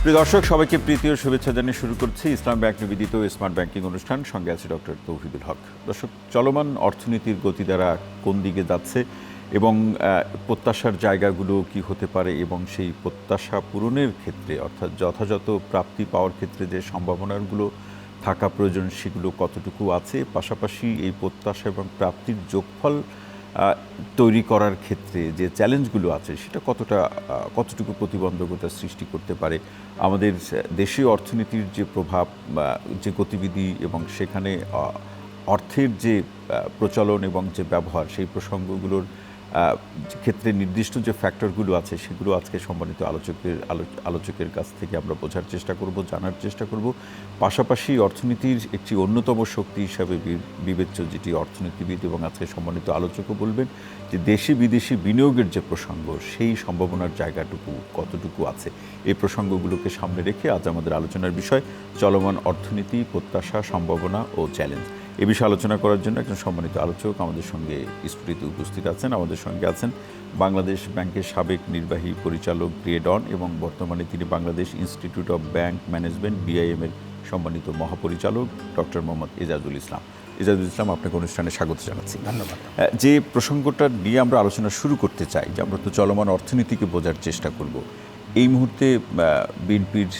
প্রিয় দর্শক, সবাইকে প্রীতি ও শুভেচ্ছা জানিয়ে শুরু করছি ইসলাম ব্যাংক নিবেদিত স্মার্ট ব্যাংকিং অনুষ্ঠান। সঙ্গে আছে ডক্টর তৌহিদুল হক। দর্শক, চলমান অর্থনীতির গতি দ্বারা কোন দিকে যাচ্ছে এবং প্রত্যাশার জায়গাগুলো কি হতে পারে এবং সেই প্রত্যাশা পূরণের ক্ষেত্রে অর্থাৎ যথাযথ প্রাপ্তি পাওয়ার ক্ষেত্রে যে সম্ভাবনাগুলো থাকা প্রয়োজন সেগুলো কতটুকু আছে, পাশাপাশি এই প্রত্যাশা এবং প্রাপ্তির যোগফল তৈরি করার ক্ষেত্রে যে চ্যালেঞ্জগুলো আছে সেটা কতটুকু প্রতিবন্ধকতা সৃষ্টি করতে পারে, আমাদের দেশীয় অর্থনীতির যে প্রভাব, যে গতিবিধি এবং সেখানে অর্থের যে প্রচলন এবং যে ব্যবহার, সেই প্রসঙ্গগুলোর ক্ষেত্রে নির্দিষ্ট যে ফ্যাক্টরগুলো আছে সেগুলো আজকে সম্মানিত আলোচকের কাছ থেকে আমরা বোঝার চেষ্টা করব, জানার চেষ্টা করব। পাশাপাশি অর্থনীতির একটি অন্যতম শক্তি হিসাবে বিবেচ্য যেটি অর্থনীতিবিদ এবং আজকে সম্মানিত আলোচকও বলবেন যে দেশি বিদেশি বিনিয়োগের যে প্রসঙ্গ, সেই সম্ভাবনার জায়গাটুকু কতটুকু আছে, এই প্রসঙ্গগুলোকে সামনে রেখে আজ আমাদের আলোচনার বিষয় চলমান অর্থনীতি, প্রত্যাশা, সম্ভাবনা ও চ্যালেঞ্জ। এ বিষয়ে আলোচনা করার জন্য একজন সম্মানিত আলোচক আমাদের সঙ্গে স্টুডিওতে উপস্থিত আছেন। আমাদের সঙ্গে আছেন বাংলাদেশ ব্যাংকের সাবেক নির্বাহী পরিচালক গ্রেড অন এবং বর্তমানে তিনি Bangladesh institute of bank management BIM এর সম্মানিত মহাপরিচালক ডক্টর মোহাম্মদ এজাজুল ইসলাম। এজাজুল ইসলাম, আপনাকে অনুষ্ঠানে স্বাগত জানাচ্ছি। ধন্যবাদ। যে প্রসঙ্গটা নিয়ে আমরা আলোচনা শুরু করতে চাই, যে আমরা তো চলমান অর্থনীতিকে বোঝার চেষ্টা করব। এই মুহূর্তে বিএনপির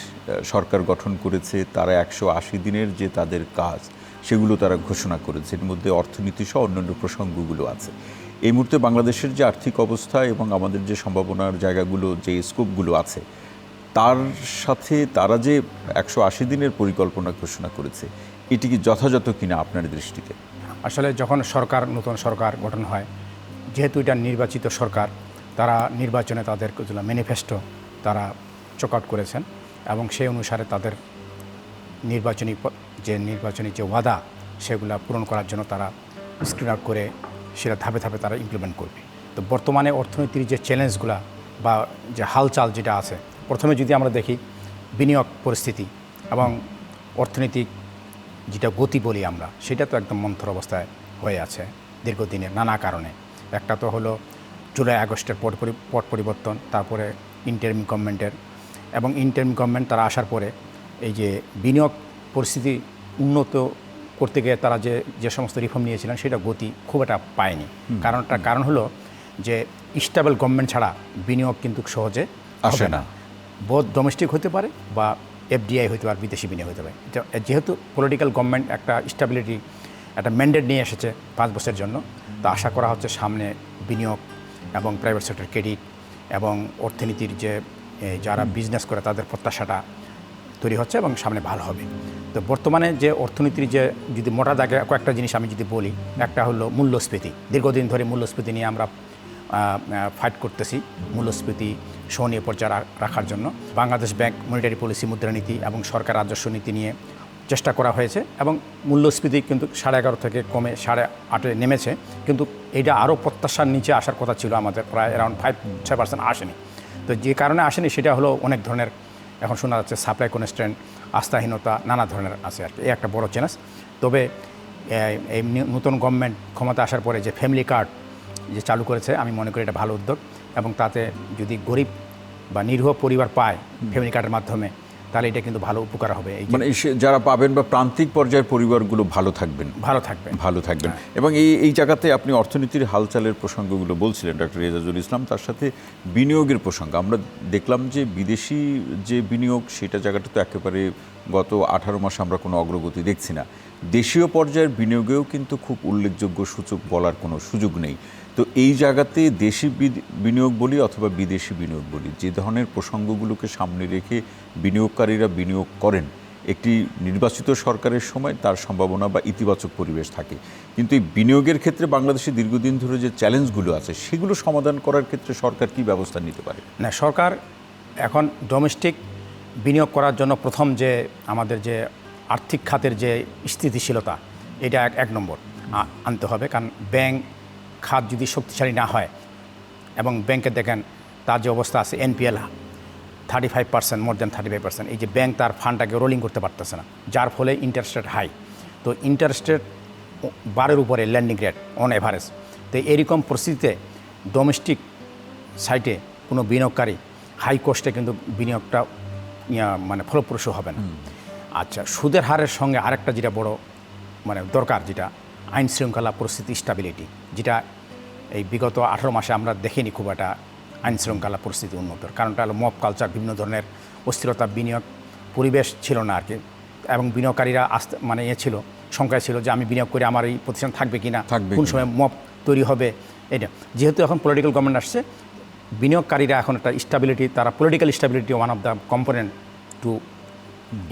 সরকার গঠন করেছে, তারা 180 দিনের যে তাদের কাজ সেগুলো তারা ঘোষণা করেছে, এর মধ্যে অর্থনীতি সহ অন্যান্য প্রসঙ্গগুলো আছে। এই মুহূর্তে বাংলাদেশের যে আর্থিক অবস্থা এবং আমাদের যে সম্ভাবনার জায়গাগুলো, যে স্কোপগুলো আছে, তার সাথে তারা যে 180 দিনের পরিকল্পনা ঘোষণা করেছে, এটি কি যথাযথ কিনা আপনার দৃষ্টিতে? আসলে যখন নতুন সরকার গঠন হয়, যেহেতু এটা নির্বাচিত সরকার, তারা নির্বাচনে তাদের ম্যানিফেস্টো তারা চক আউট করেছেন এবং সেই অনুসারে তাদের নির্বাচনী যে ওয়াদা সেগুলো পূরণ করার জন্য তারা স্ক্রিন আউট করে সেটা ধাপে ধাপে তারা ইমপ্লিমেন্ট করবে। তো বর্তমানে অর্থনীতির যে চ্যালেঞ্জগুলো বা যে হালচাল যেটা আছে, প্রথমে যদি আমরা দেখি বিনিয়োগ পরিস্থিতি এবং অর্থনৈতিক যেটা গতি বলি আমরা, সেটা তো একদম মন্থর অবস্থায় হয়ে আছে দীর্ঘদিনের নানা কারণে। একটা তো হলো জুলাই আগস্টের পট পরিবর্তন, তারপরে ইন্টারিম গভর্নমেন্টের, এবং ইন্টারিম গভর্নমেন্ট তারা আসার পরে এই যে বিনিয়োগ পরিস্থিতি উন্নত করতে গিয়ে তারা যে সমস্ত রিফর্ম নিয়েছিলেন সেটা গতি খুব একটা পায়নি। কারণ হলো যে স্টেবল গভর্নমেন্ট ছাড়া বিনিয়োগ কিন্তু সহজে আসে না। বোধ ডোমেস্টিক হতে পারে বা FDI হতে পারে, বিদেশি বিনিয়োগ হতে পারে। যেহেতু পলিটিক্যাল গভর্নমেন্ট একটা স্টেবিলিটি, একটা ম্যান্ডেট নিয়ে এসেছে 5 বছরের জন্য, তো আশা করা হচ্ছে সামনে বিনিয়োগ এবং প্রাইভেট সেক্টর ক্রেডিট এবং অর্থনীতির যে যারা বিজনেস করে তাদের প্রত্যাশাটা তৈরি হচ্ছে এবং সামনে ভালো হবে। তো বর্তমানে যে অর্থনীতির যে যদি মোটা দাগে কয়েকটা জিনিস আমি যদি বলি, একটা হলো মূল্যস্ফীতি। দীর্ঘদিন ধরে মূল্যস্ফীতি নিয়ে আমরা ফাইট করতেছি, মূল্যস্ফীতি সহনীয় পর্যায়ে রাখার জন্য। বাংলাদেশ ব্যাংক মনিটারি পলিসি, মুদ্রানীতি এবং সরকার রাজস্ব নীতি নিয়ে চেষ্টা করা হয়েছে এবং মূল্যস্ফীতি কিন্তু 11.5 থেকে কমে 8.5-এ নেমেছে, কিন্তু এটা আরও প্রত্যাশার নিচে আসার কথা ছিল আমাদের, প্রায় অ্যারাউন্ড 5-6% আসেনি। তো যে কারণে আসেনি সেটা হলো অনেক ধরনের, এখন শোনা যাচ্ছে সাপ্লাই কনস্ট্রেন্ট, আস্থাহীনতা, নানা ধরনের আছে আর কি। এই একটা বড় চ্যালেঞ্জ। তবে এই নতুন গভর্নমেন্ট ক্ষমতা আসার পরে যে ফ্যামিলি কার্ড যে চালু করেছে, আমি মনে করি এটা ভালো উদ্যোগ, এবং তাতে যদি গরিব বা নিরীহ পরিবার পায় ফ্যামিলি কার্ডের মাধ্যমে, তাহলে এটা কিন্তু ভালো উপকার হবে। মানে যারা পাবেন বা প্রান্তিক পর্যায়ের পরিবারগুলো ভালো থাকবেন। এবং এই জায়গাতে আপনি অর্থনীতির হালচালের প্রসঙ্গগুলো বলছিলেন ডক্টর এজাজুল ইসলাম, তার সাথে বিনিয়োগের প্রসঙ্গ আমরা দেখলাম যে বিদেশি যে বিনিয়োগ, সেটা জায়গাটা তো একেবারে গত 18 মাসে আমরা কোনো অগ্রগতি দেখছি না। দেশীয় পর্যায়ের বিনিয়োগেও কিন্তু খুব উল্লেখযোগ্য সূচক বলার কোনো সুযোগ নেই। তো এই জায়গাতে দেশি বিনিয়োগ বলি অথবা বিদেশি বিনিয়োগ বলি, যে ধরনের প্রসঙ্গগুলোকে সামনে রেখে বিনিয়োগকারীরা বিনিয়োগ করেন, একটি নির্বাচিত সরকারের সময় তার সম্ভাবনা বা ইতিবাচক পরিবেশ থাকে। কিন্তু এই বিনিয়োগের ক্ষেত্রে বাংলাদেশে দীর্ঘদিন ধরে যে চ্যালেঞ্জগুলো আছে সেগুলো সমাধান করার ক্ষেত্রে সরকার কী ব্যবস্থা নিতে পারে? না, সরকার এখন ডোমেস্টিক বিনিয়োগ করার জন্য প্রথম যে আমাদের যে আর্থিক খাতের যে স্থিতিশীলতা, এটা এক নম্বর আনতে হবে। কারণ ব্যাংক খাত যদি শক্তিশালী না হয়, এবং ব্যাংকে দেখেন তার যে অবস্থা আছে, NPL 35%, মোর দেন 35%, এই যে ব্যাংক তার ফান্ডটাকে রোলিং করতে পারতেছে না, যার ফলে ইন্টারেস্ট রেট হাই। তো ইন্টারেস্ট রেট 12-এর উপরে ল্যান্ডিং রেট অন এভারেজ। তো এরকম পরিস্থিতিতে ডোমেস্টিক সাইটে কোনো বিনিয়োগকারী হাই কস্টে কিন্তু বিনিয়োগটা মানে ফলপ্রসূ হবে না। আচ্ছা, সুদের হারের সঙ্গে আরেকটা যেটা বড় মানে দরকার, যেটা আইন শৃঙ্খলা পরিস্থিতি স্টাবিলিটি, যেটা এই বিগত 18 মাসে আমরা দেখিনি খুব একটা আইন শৃঙ্খলা পরিস্থিতি উন্নত। কারণটা হলো মব কালচার, বিভিন্ন ধরনের অস্থিরতা, বিনিয়োগ পরিবেশ ছিল না আর কি, এবং বিনিয়োগকারীরা মানে ছিল, সংখ্যায় ছিল যে আমি বিনিয়োগ করে আমার এই প্রতিষ্ঠান থাকবে কিনা, কোন সময় মব তৈরি হবে। এটা যেহেতু এখন পলিটিক্যাল গভর্নমেন্ট আসছে, বিনিয়োগকারীরা এখন একটা স্টাবিলিটি, তারা political stability one of the component to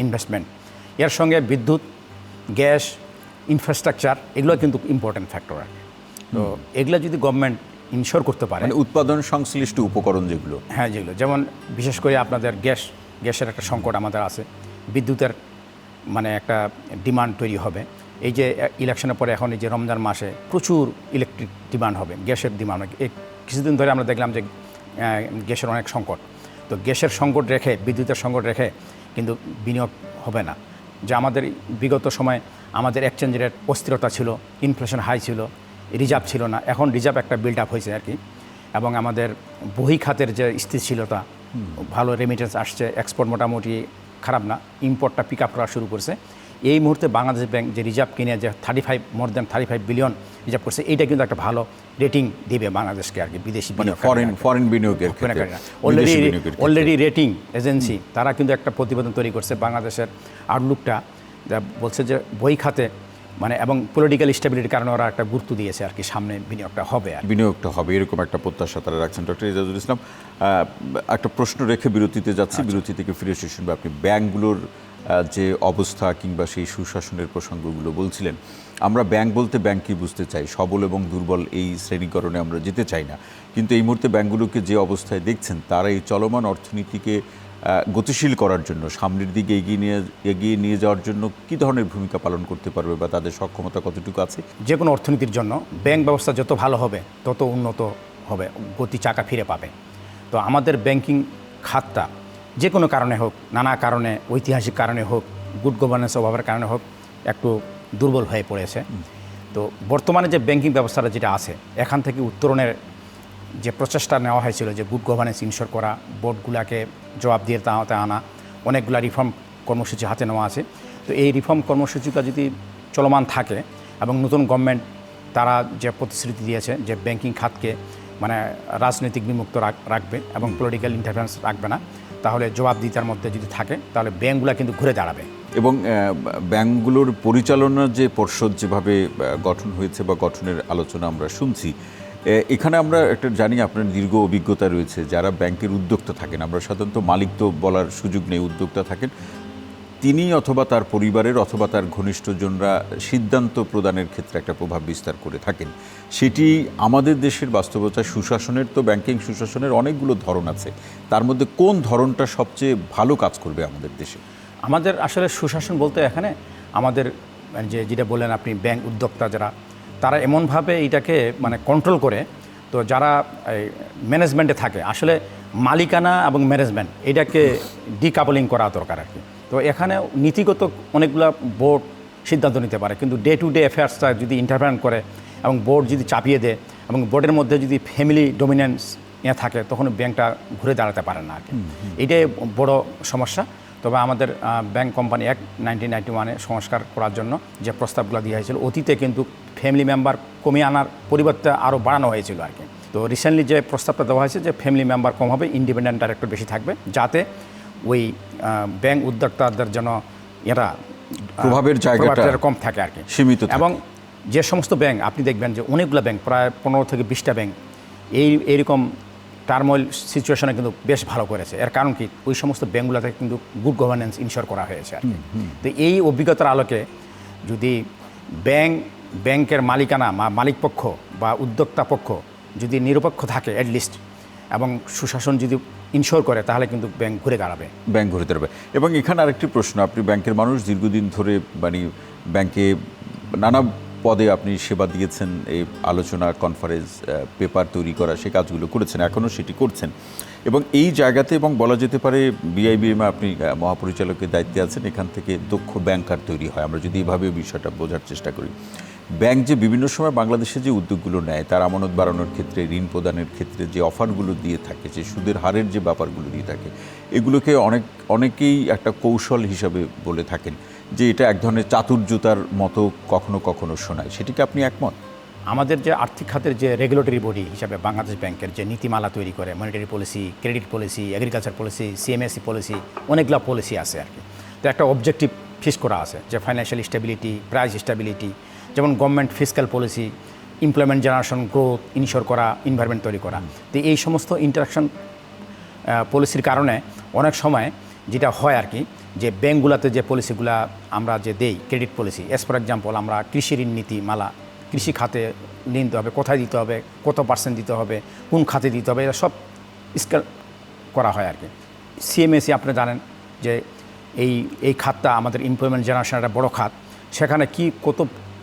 investment. এর সঙ্গে বিদ্যুৎ, গ্যাস, ইনফ্রাস্ট্রাকচার এগুলো কিন্তু ইম্পর্টেন্ট ফ্যাক্টর আর কি। তো এগুলো যদি গভর্নমেন্ট ইনশোর করতে পারে, মানে উৎপাদন সংশ্লিষ্ট উপকরণ যেগুলো, হ্যাঁ যেগুলো, যেমন বিশেষ করে আপনাদের গ্যাসের একটা সংকট আমাদের আছে, বিদ্যুতের মানে একটা ডিমান্ড তৈরি হবে। এই যে ইলেকশনের পরে এখন এই যে রমজান মাসে প্রচুর ইলেকট্রিক ডিমান্ড হবে, গ্যাসের ডিমান্ড। এই কিছুদিন ধরে আমরা দেখলাম যে গ্যাসের অনেক সংকট। তো গ্যাসের সংকট রেখে, বিদ্যুতের সংকট রেখে কিন্তু বিনিয়োগ হবে না। যে আমাদের বিগত সময় আমাদের এক্সচেঞ্জ রেট অস্থিরতা ছিল, ইনফ্লেশন হাই ছিল, রিজার্ভ ছিল না। এখন রিজার্ভ একটা বিল্ড আপ হয়েছে আর কি, এবং আমাদের বহি খাতের যে স্থিতিশীলতা, ভালো রেমিটেন্স আসছে, এক্সপোর্ট মোটামুটি খারাপ না, ইম্পোর্টটা পিক আপ করা শুরু করছে। এই মুহূর্তে বাংলাদেশ ব্যাংক যে রিজার্ভ কিনে যে মোর দেন 35 বিলিয়ন রিজার্ভ করছে, এইটা কিন্তু একটা ভালো রেটিং দিবে বাংলাদেশকে আর কি, বিদেশি ফরেন বিনিয়োগের অলরেডি রেটিং এজেন্সি তারা কিন্তু একটা প্রতিবেদন তৈরি করছে বাংলাদেশের আউটলুকটা, যা বলছে যে বই খাতে মানে এবং পলিটিক্যাল স্টেবিলিটির কারণে ওরা একটা গুরুত্ব দিয়েছে আর কি, সামনে বিনিয়োগটা হবে এরকম একটা প্রত্যাশা তারা রাখছেন। ডক্টর এজাজুল ইসলাম, একটা প্রশ্ন রেখে বিরতিতে যাচ্ছি, বিরতি থেকে ফিরে এসে শুনবো আপনি ব্যাংকগুলোর যে অবস্থা কিংবা সেই সুশাসনের প্রসঙ্গগুলো বলছিলেন। আমরা ব্যাংক বলতে ব্যাংকই বুঝতে চাই, সবল এবং দুর্বল এই শ্রেণীকরণে আমরা যেতে চাই না। কিন্তু এই মুহূর্তে ব্যাংকগুলোকে যে অবস্থায় দেখছেন, তারা এই চলমান অর্থনীতিকে গতিশীল করার জন্য, সামনের দিকে এগিয়ে নিয়ে যাওয়ার জন্য কী ধরনের ভূমিকা পালন করতে পারবে বা তাদের সক্ষমতা কতটুকু আছে? যে কোনো অর্থনীতির জন্য ব্যাংক ব্যবস্থা যত ভালো হবে তত উন্নত হবে, গতি চাকা ফিরে পাবে। তো আমাদের ব্যাংকিং খাতটা যে কোনো কারণে হোক, নানা কারণে, ঐতিহাসিক কারণে হোক, গুড গভর্নেন্স অভাবের কারণে হোক, একটু দুর্বল হয়ে পড়েছে। তো বর্তমানে যে ব্যাংকিং ব্যবস্থাটা যেটা আছে, এখান থেকে উত্তরণের যে প্রচেষ্টা নেওয়া হয়েছিল, যে গুড গভর্নেন্স ইনশোর করা, বোর্ডগুলোকে জবাব দিয়ে তাতে আনা, অনেকগুলো রিফর্ম কর্মসূচি হাতে নেওয়া আছে। তো এই রিফর্ম কর্মসূচিটা যদি চলমান থাকে এবং নতুন গভর্নমেন্ট তারা যে প্রতিশ্রুতি দিয়েছে যে ব্যাংকিং খাতকে মানে রাজনৈতিক বিমুক্ত রাখবে এবং পলিটিক্যাল ইন্টারফারেন্স রাখবে না, তাহলে জবাবদিহিতার মধ্যে যদি থাকে, তাহলে ব্যাংকগুলো কিন্তু ঘুরে দাঁড়াবে। এবং ব্যাংকগুলোর পরিচালনার যে পর্ষদ যেভাবে গঠন হয়েছে বা গঠনের আলোচনা আমরা শুনছি, এখানে আমরা একটা জানি আপনার দীর্ঘ অভিজ্ঞতা রয়েছে, যারা ব্যাংকের উদ্যোক্তা থাকেন, আমরা সাধারণত মালিক তো বলার সুযোগ নেই, উদ্যোক্তা থাকেন, তিনি অথবা তার পরিবারের অথবা তার ঘনিষ্ঠজনরা সিদ্ধান্ত প্রদানের ক্ষেত্রে একটা প্রভাব বিস্তার করে থাকেন। সেটি আমাদের দেশের বাস্তবতা। সুশাসনের তো ব্যাংকিং সুশাসনের অনেকগুলো ধরন আছে, তার মধ্যে কোন ধরনটা সবচেয়ে ভালো কাজ করবে আমাদের দেশে? আমাদের আসলে সুশাসন বলতে এখানে আমাদের যেটা বললেন আপনি, ব্যাংক উদ্যোক্তা যারা, তারা এমনভাবে এটাকে মানে কন্ট্রোল করে, তো যারা ম্যানেজমেন্টে থাকে, আসলে মালিকানা এবং ম্যানেজমেন্ট এটাকে ডিকাপলিং করা দরকার আর কি। তো এখানে নীতিগত অনেকগুলো বোর্ড সিদ্ধান্ত নিতে পারে, কিন্তু ডে টু ডে অ্যাফেয়ার্সটা যদি ইন্টারফেয়ার করে এবং বোর্ড যদি চাপিয়ে দেয় এবং বোর্ডের মধ্যে যদি ফ্যামিলি ডমিনেন্স থাকে, তখন ব্যাংকটা ঘুরে দাঁড়াতে পারে না আর কি। এটাই বড় সমস্যা। তবে আমাদের ব্যাংক কোম্পানি অ্যাক্ট 1991 সংস্কার করার জন্য যে প্রস্তাবগুলো দেওয়া হয়েছিল, অতীতে কিন্তু ফ্যামিলি মেম্বার কমিয়ে আনার পরিবর্তে আরও বাড়ানো হয়েছিল আর কি। তো রিসেন্টলি যে প্রস্তাবটা দেওয়া হয়েছে যে ফ্যামিলি মেম্বার কম হবে, ইন্ডিপেন্ডেন্ট ডাইরেক্টর বেশি থাকবে, যাতে ওই ব্যাংক উদ্যোক্তাদের জন্য এরা প্রভাবের জায়গাটা কম থাকে আর কি, সীমিত। এবং যে সমস্ত ব্যাংক আপনি দেখবেন যে অনেকগুলো ব্যাংক, প্রায় 15 থেকে 20টা ব্যাংক এইরকম টার্মোইল সিচুয়েশনে কিন্তু বেশ ভালো করেছে। এর কারণ কি, ওই সমস্ত ব্যাংকগুলোতে কিন্তু গুড গভর্নেন্স ইনশোর করা হয়েছে আর কি। তো এই অভিজ্ঞতার আলোকে যদি ব্যাংকের মালিকানা বা মালিকপক্ষ বা উদ্যোক্তা পক্ষ যদি নিরপেক্ষ থাকে অ্যাটলিস্ট, এবং সুশাসন যদি ইনশোর করে, তাহলে কিন্তু ব্যাংক ঘুরে দাঁড়াবে। এবং এখানে আরেকটি প্রশ্ন, আপনি ব্যাংকের মানুষ, দীর্ঘদিন ধরে মানে ব্যাংকে নানা পদে আপনি সেবা দিয়েছেন, এই আলোচনা, কনফারেন্স, পেপার তৈরি করা, সে কাজগুলো করেছেন, এখনও সেটি করছেন। এবং এই জায়গাতে, এবং বলা যেতে পারে বিআইবিএমে আপনি মহাপরিচালকের দায়িত্বে আছেন, এখান থেকে দক্ষ ব্যাংকার তৈরি হয়, আমরা যদি এভাবে বিষয়টা বোঝার চেষ্টা করি। ব্যাংক যে বিভিন্ন সময় বাংলাদেশে যে উদ্যোগগুলো নেয়, তার আমানত বাড়ানোর ক্ষেত্রে, ঋণ প্রদানের ক্ষেত্রে যে অফারগুলো দিয়ে থাকে, যে সুদের হারের যে ব্যাপারগুলো দিয়ে থাকে, এগুলোকে অনেকেই একটা কৌশল হিসাবে বলে থাকেন যে এটা এক ধরনের চাতুর্যতার মতো কখনো কখনো শোনায়। সেটিকে আপনি একমত? আমাদের যে আর্থিক খাতের যে রেগুলেটরি বডি হিসাবে বাংলাদেশ ব্যাংকের যে নীতিমালা তৈরি করে, monetary policy, credit policy, agriculture policy, সিএমএসি পলিসি, অনেকগুলো পলিসি আছে আর কি। তো একটা অবজেক্টিভ ফিক্স করা আছে যে ফাইন্যান্সিয়াল স্টেবিলিটি, প্রাইস স্টেবিলিটি, যেমন government fiscal policy, employment generation, growth, ensure করা, এনভায়রনমেন্ট তৈরি করা। তো এই সমস্ত ইন্টারাকশন পলিসির কারণে অনেক সময় যেটা হয় আর কি, যে ব্যাঙ্কগুলোতে যে পলিসিগুলা আমরা যে দেই, credit policy, S for example আমরা কৃষি ঋণ নীতিমালা, কৃষি খাতে ঋণ দিতে হবে, কোথায় দিতে হবে, কত পার্সেন্ট দিতে হবে, কোন খাতে দিতে হবে, এটা সব স্কেল করা হয় আর কি। সিএমএসি আপনারা জানেন যে এই খাতটা আমাদের এমপ্লয়মেন্ট জেনারেশন একটা বড়ো খাত, সেখানে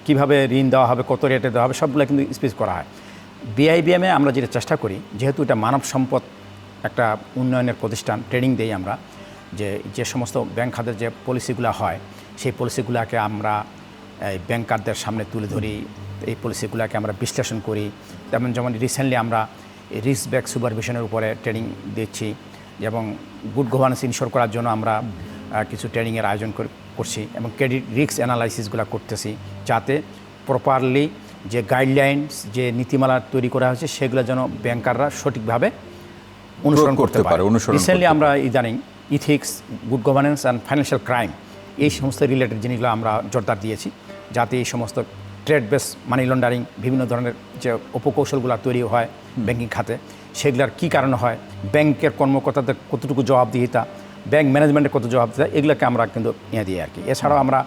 কীভাবে ঋণ দেওয়া হবে, কত রেটে দেওয়া হবে, সবগুলো কিন্তু স্পেস করা হয়। বিআইবিএমে আমরা যেটা চেষ্টা করি, যেহেতু এটা মানব সম্পদ একটা উন্নয়নের প্রতিষ্ঠান, ট্রেনিং দেই আমরা, যে সমস্ত ব্যাংক খাতের যে পলিসিগুলো হয়, সেই পলিসিগুলোকে আমরা ব্যাংকারদের সামনে তুলে ধরি, এই পলিসিগুলোকে আমরা বিশ্লেষণ করি। যেমন রিসেন্টলি আমরা রিস্ক ব্যাক সুপারভিশনের উপরে ট্রেনিং দিচ্ছি, এবং গুড গভর্নেন্স ইনশিওর করার জন্য আমরা কিছু ট্রেনিংয়ের আয়োজন করছি, এবং ক্রেডিট রিস্ক অ্যানালাইসিসগুলো করতেছি, যাতে প্রপারলি যে গাইডলাইনস, যে নীতিমালা তৈরি করা হয়েছে, সেগুলো যেন ব্যাংকাররা সঠিকভাবে অনুসরণ করতে পারে। রিসেন্টলি আমরা ইদানিং ethics, good governance and financial crime, এই সমস্ত রিলেটেড জিনিসগুলো আমরা জোরদার দিয়েছি, যাতে এই সমস্ত ট্রেড বেস মানি লন্ডারিং, বিভিন্ন ধরনের যে উপকৌশলগুলো তৈরি হয় ব্যাংকিং খাতে, সেগুলোর কী কারণে হয়, ব্যাংকের কর্মকর্তাদের কতটুকু জবাবদিহিতা, ব্যাংক ম্যানেজমেন্টের কত জবাবদিহিতা, এগুলোকে আমরা কিন্তু দিই আর কি। এছাড়াও আমরা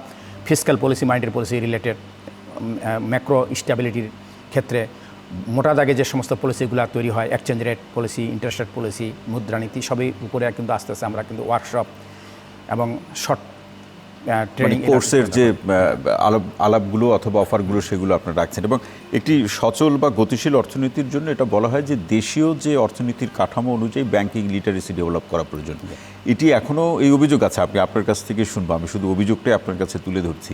fiscal policy, monetary policy related, macro স্টেবিলিটির ক্ষেত্রে মোটা দাগে যে সমস্ত পলিসিগুলো তৈরি হয়, exchange rate policy, interest rate policy, মুদ্রানীতি, সবই উপরে কিন্তু আস্তে আস্তে আমরা কিন্তু ওয়ার্কশপ এবং শর্ট ট্রেনিং কোর্সের যে আলাপগুলো অথবা অফারগুলো, সেগুলো আপনারা রাখছেন। এবং একটি সচল বা গতিশীল অর্থনীতির জন্য এটা বলা হয় যে দেশীয় যে অর্থনীতির কাঠামো অনুযায়ী ব্যাংকিং লিটারেসি ডেভেলপ করা প্রয়োজন। এটি এখনও এই অভিযোগ আছে, আপনার কাছ থেকে শুনবো, আমি শুধু অভিযোগটাই আপনার কাছে তুলে ধরছি,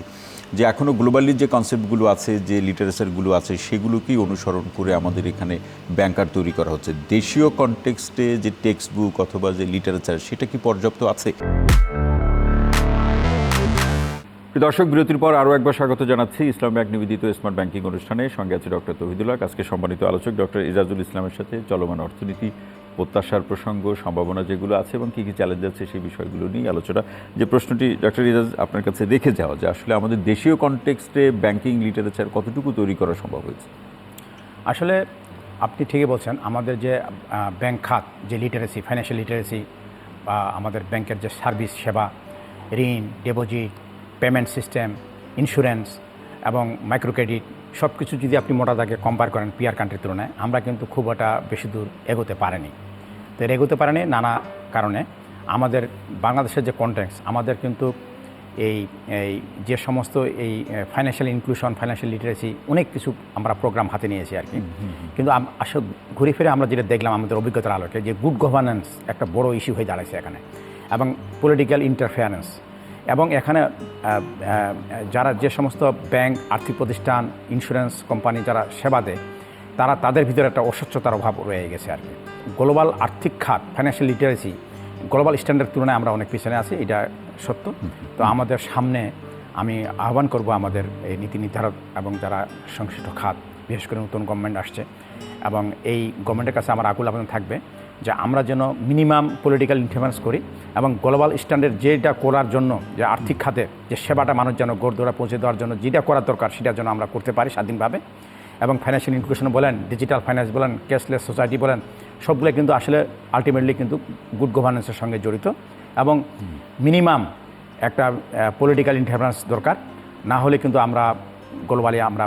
যে এখনও গ্লোবালি যে কনসেপ্টগুলো আছে, যে লিটারেচারগুলো আছে, সেগুলোকেই অনুসরণ করে আমাদের এখানে ব্যাংকার তৈরি করা হচ্ছে। দেশীয় কনটেক্সটে যে টেক্সট বুক অথবা যে লিটারেচার, সেটা কি পর্যাপ্ত আছে? দর্শক, বিরতির পর আরও একবার স্বাগত জানাচ্ছি ইসলাম ব্যাংক নিবেদিত স্মার্ট ব্যাংকিং অনুষ্ঠানে। সঙ্গে আছে ডক্টর তৌহিদুল হক। আজকে সম্মানিত আলোচক ডক্টর এজাজুল ইসলামের সাথে চলমান অর্থনীতি, প্রত্যাশার প্রসঙ্গ, সম্ভাবনা যেগুলো আছে এবং কী কী চ্যালেঞ্জ আছে, সেই বিষয়গুলো নিয়ে আলোচনা। যে প্রশ্নটি ডক্টর এজাজ আপনার কাছে রেখে যাওয়া, যে আসলে আমাদের দেশীয় কনটেক্সটে ব্যাংকিং লিটারেচার কতটুকু তৈরি করা সম্ভব হয়েছে? আসলে আপনি ঠিকই বলছেন, আমাদের যে ব্যাংক খাত, যে লিটারেসি, ফাইন্যান্সিয়াল লিটারেসি, বা আমাদের ব্যাংকের যে সার্ভিস সেবা, ঋণ, ডিপোজিট, পেমেন্ট সিস্টেম, ইন্স্যুরেন্স এবং মাইক্রো ক্রেডিট, সব কিছু যদি আপনি মোটা দাগে কম্পেয়ার করেন পিয়ার কান্ট্রির তুলনায়, আমরা কিন্তু খুব একটা বেশি দূর এগোতে পারিনি। তো এগোতে পারেনি নানা কারণে। আমাদের বাংলাদেশের যে কনটেক্সট, আমাদের কিন্তু এই যে সমস্ত এই ফাইন্যান্সিয়াল ইনক্লুশন, ফাইন্যান্সিয়াল লিটারেসি, অনেক কিছু আমরা প্রোগ্রাম হাতে নিয়েছি আর কি। কিন্তু আসলে ঘুরে ফিরে আমরা যেটা দেখলাম আমাদের অভিজ্ঞতার আলোকে, যে গুড গভর্নেন্স একটা বড় ইস্যু হয়ে দাঁড়াইছে এখানে, এবং পলিটিক্যাল ইন্টারফেয়ারেন্স, এবং এখানে যারা যে সমস্ত ব্যাংক, আর্থিক প্রতিষ্ঠান, ইন্স্যুরেন্স কোম্পানি যারা সেবা দেয়, তাদের ভিতরে একটা অস্বচ্ছতার অভাব রয়ে গেছে আর কি। গ্লোবাল আর্থিক খাত, ফাইন্যান্সিয়াল লিটারেসি গ্লোবাল স্ট্যান্ডার্ড তুলনায় আমরা অনেক পিছনে আছি, এটা সত্য। তো আমাদের সামনে আমি আহ্বান করব আমাদের এই নীতি নির্ধারক এবং যারা সংশ্লিষ্ট খাত, বিশেষ করে নতুন গভর্নমেন্ট আসছে, এবং এই গভর্নমেন্টের কাছে আমার আকুল আবেদন থাকবে যে আমরা যেন মিনিমাম পলিটিক্যাল ইন্টারফারেন্স করি, এবং গ্লোবাল স্ট্যান্ডার্ড যেটা করার জন্য, যে আর্থিক খাতে যে সেবাটা মানুষ যেন গোড়দোড়া পৌঁছে দেওয়ার জন্য যেটা করার দরকার, সেটার জন্য আমরা করতে পারি স্বাধীনভাবে। এবং ফাইন্যান্সিয়াল ইনক্লুশন বলেন, ডিজিটাল ফাইন্যান্স বলেন, ক্যাশলেস সোসাইটি বলেন, সবগুলো কিন্তু আসলে আলটিমেটলি কিন্তু গুড গভর্নেন্সের সঙ্গে জড়িত, এবং মিনিমাম একটা পলিটিক্যাল ইন্টারফারেন্স দরকার, না হলে কিন্তু আমরা গ্লোবালি আমরা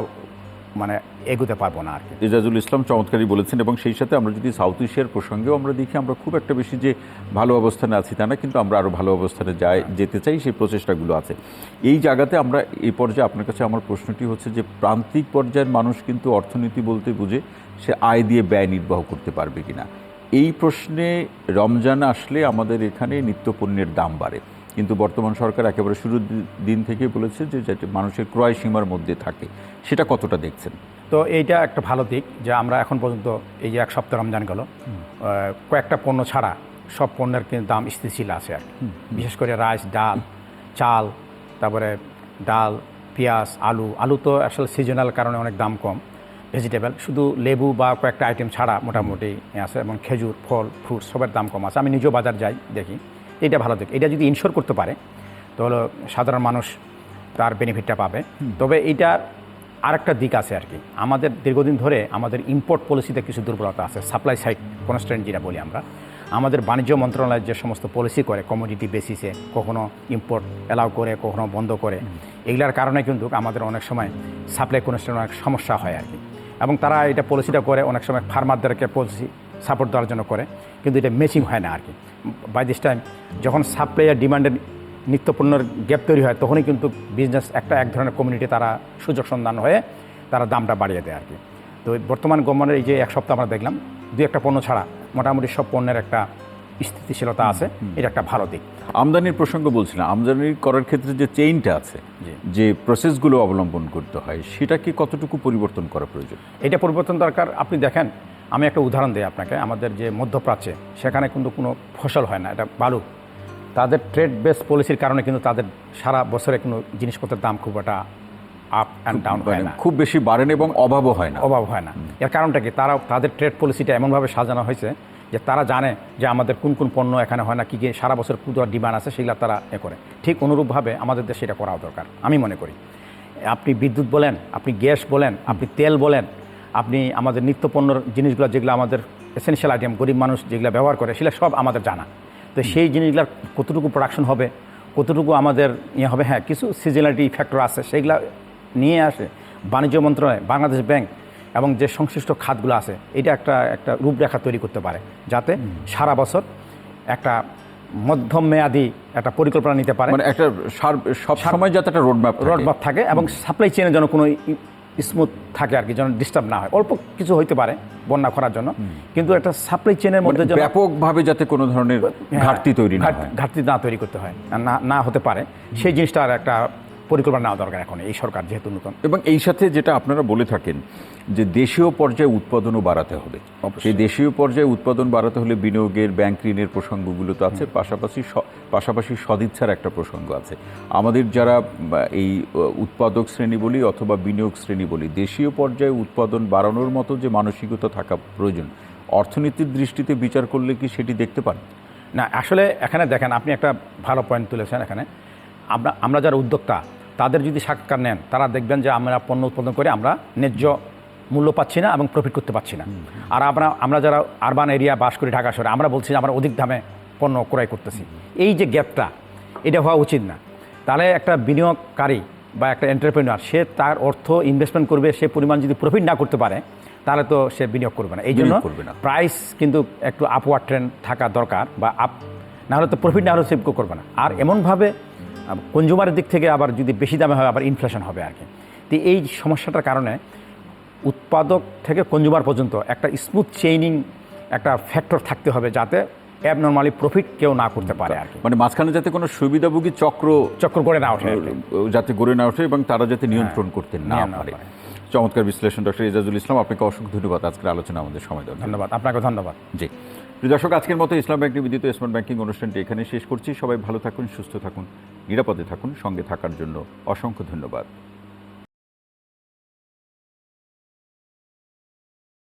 মানে এগোতে পারবো না আর কি। এজাজুল ইসলাম চমৎকারই বলেছেন। এবং সেই সাথে আমরা যদি সাউথ এশিয়ার প্রসঙ্গেও আমরা দেখি, আমরা খুব একটা বেশি যে ভালো অবস্থানে আছি তা না, কিন্তু আমরা আরও ভালো অবস্থানে যেতে চাই, সেই প্রচেষ্টাগুলো আছে। এই জায়গাতে আমরা এই পর্যায়ে আপনার কাছে আমার প্রশ্নটি হচ্ছে যে প্রান্তিক পর্যায়ের মানুষ কিন্তু অর্থনীতি বলতে বুঝে সে আয় দিয়ে ব্যয় নির্বাহ করতে পারবে কিনা, এই প্রশ্নে রমজান আসলে আমাদের এখানে নিত্যপণ্যের দাম বাড়ে। কিন্তু বর্তমান সরকার একেবারে শুরুর দিন থেকেই বলেছে যে যাতে মানুষের ক্রয় সীমার মধ্যে থাকে, সেটা কতটা দেখছেন? তো এইটা একটা ভালো দিক যে আমরা এখন পর্যন্ত এই যে এক সপ্তাহ রমজান গেল, কয়েকটা পণ্য ছাড়া সব পণ্যের কিন্তু দাম স্থিতিশীল আছে আর কি। বিশেষ করে রাইস, ডাল, চাল, তারপরে ডাল, পেঁয়াজ, আলু তো আসলে সিজনাল কারণে অনেক দাম কম। ভেজিটেবল শুধু লেবু বা কয়েকটা আইটেম ছাড়া মোটামুটি আছে, এবং খেজুর, ফল, ফ্রুটস সবের দাম কম আছে। আমি নিজেও বাজার যাই, দেখি। এটা ভালো দিক। এটা যদি ইনশোর করতে পারে তাহলে সাধারণ মানুষ তার বেনিফিটটা পাবে। তবে এইটার আরেকটা দিক আছে আর কি, আমাদের দীর্ঘদিন ধরে আমাদের ইম্পোর্ট পলিসিতে কিছু দুর্বলতা আছে। সাপ্লাই সাইড কনস্ট্রেন্ট যেটা বলি আমরা, আমাদের বাণিজ্য মন্ত্রণালয় যে সমস্ত পলিসি করে কমোডিটি বেসিসে, কখনো ইম্পোর্ট অ্যালাউ করে, কখনো বন্ধ করে, এগুলার কারণে কিন্তু আমাদের অনেক সময় সাপ্লাই কনস্ট্রেন্ট অনেক সমস্যা হয় আর কি। এবং তারা এটা পলিসিটা করে অনেক সময় ফার্মারদেরকে পলিসি সাপোর্ট দেওয়ার জন্য করে, কিন্তু এটা ম্যাচিং হয় না আর কি। বাই দিস টাইম যখন সাপ্লাই আর ডিমান্ডের নিত্যপণ্যের গ্যাপ তৈরি হয়, তখনই কিন্তু বিজনেস এক ধরনের কমিউনিটি তারা সুযোগ সন্ধান হয়ে তারা দামটা বাড়িয়ে দেয় আর কি। তো বর্তমান গভর্নমেন্টের এই যে এক সপ্তাহ আমরা দেখলাম, দু একটা পণ্য ছাড়া মোটামুটি সব পণ্যের একটা স্থিতিশীলতা আছে, এটা একটা ভালো দিক। আমদানির প্রসঙ্গ বলছিলাম, আমদানি করার ক্ষেত্রে যে চেইনটা আছে, যে প্রসেসগুলো অবলম্বন করতে হয়, সেটা কি কতটুকু পরিবর্তন করা প্রয়োজন? এটা পরিবর্তন দরকার। আপনি দেখেন, আমি একটা উদাহরণ দিই আপনাকে। আমাদের যে মধ্যপ্রাচ্যে, সেখানে কিন্তু কোনো ফসল হয় না, এটা বালু। তাদের ট্রেড বেস পলিসির কারণে কিন্তু তাদের সারা বছরে কোনো জিনিসপত্রের দাম খুব একটা আপ অ্যান্ড ডাউন হয় না, খুব বেশি বাড়েন এবং অভাবও হয় না। অভাব হয় না। এর কারণটা কি, তাদের ট্রেড পলিসিটা এমনভাবে সাজানো হয়েছে যে তারা জানে যে আমাদের কোন কোন পণ্য এখানে হয় না, কী কী সারা বছর কী ডিমান্ড আছে, সেগুলো তারা করে। ঠিক অনুরূপভাবে আমাদের দেশে এটা করা দরকার আমি মনে করি। আপনি বিদ্যুৎ বলেন, আপনি গ্যাস বলেন, আপনি তেল বলেন, আপনি আমাদের নিত্যপণ্যর জিনিসগুলো যেগুলো আমাদের এসেনশিয়াল আইটেম, গরিব মানুষ যেগুলো ব্যবহার করে, সেগুলো সব আমাদের জানা। তো সেই জিনিসগুলোর কতটুকু প্রোডাকশন হবে, কতটুকু আমাদের হবে, হ্যাঁ কিছু সিজনালিটি ফ্যাক্টর আছে, সেইগুলো নিয়ে আসে বাণিজ্য মন্ত্রণালয়, বাংলাদেশ ব্যাংক এবং যে সংশ্লিষ্ট খাতগুলো আছে, এটা একটা রূপরেখা তৈরি করতে পারে, যাতে সারা বছর একটা মধ্যম মেয়াদি একটা পরিকল্পনা নিতে পারে, মানে একটা সব সময় যাতে একটা রোডম্যাপ থাকে, এবং সাপ্লাই চেনে যেন কোনো স্মুথ থাকে আর কি, যেন ডিস্টার্ব না হয়। অল্প কিছু হইতে পারে বন্যা করার জন্য, কিন্তু একটা সাপ্লাই চেনের মধ্যে ব্যাপকভাবে যাতে কোনো ধরনের ঘাটতি তৈরি না হয়, ঘাটতি না তৈরি করতে হয়, না হতে পারে, সেই জিনিসটার একটা পরিকল্পনা নেওয়া দরকার এখন এই সরকার যেহেতু নতুন। এবং এই সাথে যেটা আপনারা বলে থাকেন যে দেশীয় পর্যায়ে উৎপাদনও বাড়াতে হবে, সেই দেশীয় পর্যায়ে উৎপাদন বাড়াতে হলে বিনিয়োগের, ব্যাংক ঋণের প্রসঙ্গগুলো তো আছে, পাশাপাশি সদিচ্ছার একটা প্রসঙ্গ আছে। আমাদের যারা এই উৎপাদক শ্রেণী বলি অথবা বিনিয়োগ শ্রেণী বলি, দেশীয় পর্যায়ে উৎপাদন বাড়ানোর মতো যে মানসিকতা থাকা প্রয়োজন, অর্থনীতির দৃষ্টিতে বিচার করলে কি সেটি দেখতে পান? না, আসলে এখানে দেখেন, আপনি একটা ভালো পয়েন্ট তুলেছেন। এখানে আমরা যারা উদ্যোক্তা, তাদের যদি সাক্ষাৎকার নেন, তারা দেখবেন যে আমরা পণ্য উৎপাদন করে আমরা ন্যায্য মূল্য পাচ্ছি না এবং প্রফিট করতে পারছি না। আর আমরা যারা আরবান এরিয়া বাস করি, ঢাকা শহরে, আমরা বলছি যে আমরা অধিক দামে পণ্য ক্রয় করতেছি। এই যে গ্যাপটা, এটা হওয়া উচিত না। তাহলে একটা বিনিয়োগকারী বা একটা এন্টারপ্রেনার, সে তার অর্থ ইনভেস্টমেন্ট করবে, সে পরিমাণ যদি প্রফিট না করতে পারে, তাহলে তো সে বিনিয়োগ করবে না। এই জন্য প্রাইস কিন্তু একটু আপওয়ার্ড ট্রেন্ড থাকা দরকার, বা না হলে তো প্রফিট না হলে সে করবে না। আর এমনভাবে কনজিউমারের দিক থেকে আবার যদি বেশি দামে হয়, আবার ইনফ্লেশন হবে আর কি। তো এই সমস্যাটার কারণে উৎপাদক থেকে কনজিউমার পর্যন্ত একটা স্মুথ চেইনিং একটা ফ্যাক্টর থাকতে হবে, যাতে অ্যাবনর্মালি প্রফিট কেউ না করতে পারে আর কি। মানে মাঝখানে যাতে কোনো সুবিধাভোগী চক্র গড়ে না ওঠে, যাতে গড়ে না ওঠে এবং তারা যাতে নিয়ন্ত্রণ করতে না পারে। চমৎকার বিশ্লেষণ ডক্টর এজাজুল ইসলাম, আপনাকে অসংখ্য ধন্যবাদ আজকের আলোচনা আমাদের সময় দেওয়ার। ধন্যবাদ, আপনাকে ধন্যবাদ। জি দর্শক, আজকের মতো ইসলাম ব্যাংক নিবেদিত স্মার্ট ব্যাংকিং অনুষ্ঠানটি এখানে শেষ করছি। সবাই ভালো থাকুন, সুস্থ থাকুন, নিরাপদে থাকুন। সঙ্গে থাকার জন্য অসংখ্য ধন্যবাদ।